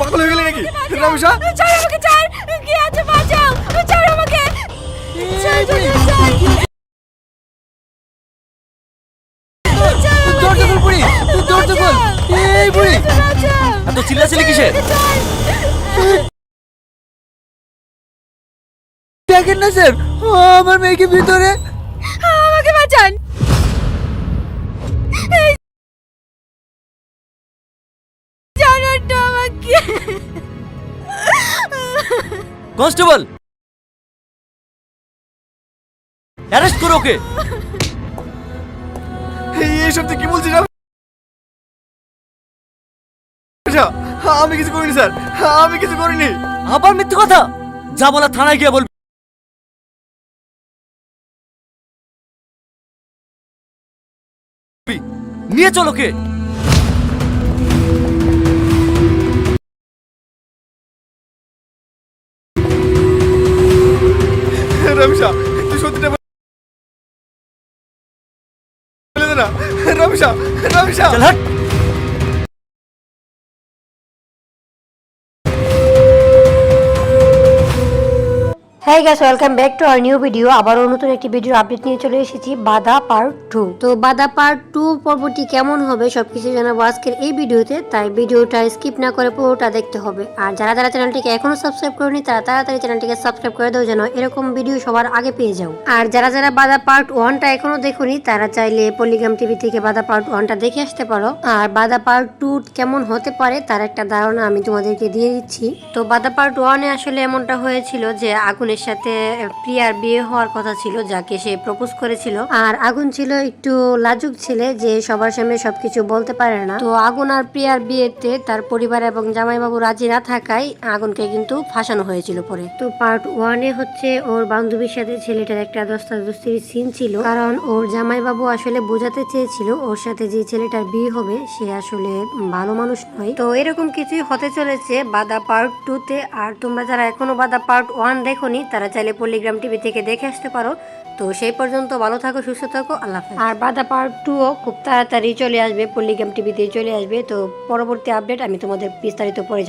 পাগল হয়ে গেলি নাকি রামিসা? ছাড় আমাকে, ছাড়, কি আছে বাঁচাও, ছাড় আমাকে, ছাড়, ছাড়, ছাড়। দরজা খোল বুড়ি, দরজা খোল। এই বুড়ি, এত চিল্লাচিল্লি কিসের? দেখেন না স্যার, আমার মেয়েকে ভিতরে। আমাকে বাঁচান। জানাটা আমাকে। কনস্টেবল, অ্যারেস্ট করো ওকে। এইসব তুই কি বলছিস? আমি কিছু করিনি স্যার, আমি কিছু করিনি। আবার মিথ্যে কথা, যা বলা থানায় গিয়ে বলবি। নিয়ে চলো ওকে। রামিসা, তুই সত্যিটা বলে দে না। রামিসা, রামিসা, চল হাট। Hi guys, welcome back to our new video. আবারও নতুন একটি ভিডিও আপডেট নিয়ে চলে এসেছি, বাদা পার্ট 2। তো বাদা পার্ট 2 পর্বটি কেমন হবে সবকিছু জানাবো আজকের এই ভিডিওতে, তাই ভিডিওটা স্কিপ না করে পুরোটা দেখতে হবে। আর যারা যারা চ্যানেলটিকে এখনো সাবস্ক্রাইব করেনি তারা তাড়াতাড়ি চ্যানেলটিকে সাবস্ক্রাইব করে দাও, যেন এরকম ভিডিও সবার আগে পেয়ে যাও। আর যারা যারা বাদা পার্ট 1টা এখনো দেখোনি তারা চাইলে পলিগ্রাম টিভি থেকে বাদা পার্ট 1টা দেখে আসতে পারো। আর বাদা পার্ট 2 কেমন হতে পারে তার একটা ধারণা আমি তোমাদেরকে দিয়ে দিচ্ছি। তো বাদা পার্ট 1-এ আসলে এমনটা হয়েছিল যে আগুনের সাথে প্রিয়ার বিয়ে হওয়ার কথা ছিল, যাকে সে প্রপোজ করেছিল। আর আগুন ছিল একটু লাজুক ছেলে, যে সবার সামনে সবকিছু বলতে পারে না। তো আগুন আর প্রিয়ার বিয়েতে তার পরিবার এবং জামাইবাবু রাজি না থাকায় আগুনকে কিন্তু ফাঁসানো হয়েছিল পরে। তো পার্ট 1-এ হচ্ছে ওর বান্ধবীর সাথে ছেলেটার একটা দস্তাদস্তির সিন ছিল, কারণ ওর জামাইবাবু আসলে বোঝাতে চেয়েছিল ওর সাথে যে ছেলেটার বিয়ে হবে সে আসলে ভালো মানুষ নয়। তো এরকম কিছুই হতে চলেছে বাদা পার্ট 2-তে। আর তোমরা যারা এখনো বাদা পার্ট 1 দেখোনি তারা চাইলে পলিগ্রাম টিভি থেকে দেখে আসতে পারো। তো সেই পর্যন্ত ভালো থাকো, সুস্থ থাকো, আল্লাহ হাফেজ। আর বাদা পার্ট 2ও খুব তাড়াতাড়ি চলে আসবে, পলিগ্রাম টিভিতে চলে আসবে। তো পরবর্তী আপডেট আমি তোমাদের বিস্তারিত পরে